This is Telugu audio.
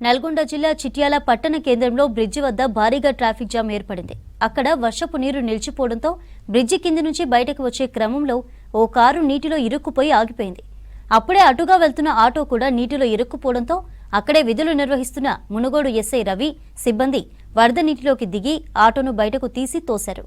నల్గొండ జిల్లా చిట్యాల పట్టణ కేంద్రంలో బ్రిడ్జి వద్ద భారీగా ట్రాఫిక్ జామ్ ఏర్పడింది. అక్కడ వర్షపు నీరు నిలిచిపోవడంతో బ్రిడ్జి కింది నుంచి బయటకు వచ్చే క్రమంలో ఓ కారు నీటిలో ఇరుక్కుపోయి ఆగిపోయింది. అప్పుడే అటుగా వెళ్తున్న ఆటో కూడా నీటిలో ఇరుక్కుపోవడంతో అక్కడే విధులు నిర్వహిస్తున్న మునుగోడు ఎస్ఐ రవి సిబ్బంది వరద నీటిలోకి దిగి ఆటోను బయటకు తీసి తోశారు.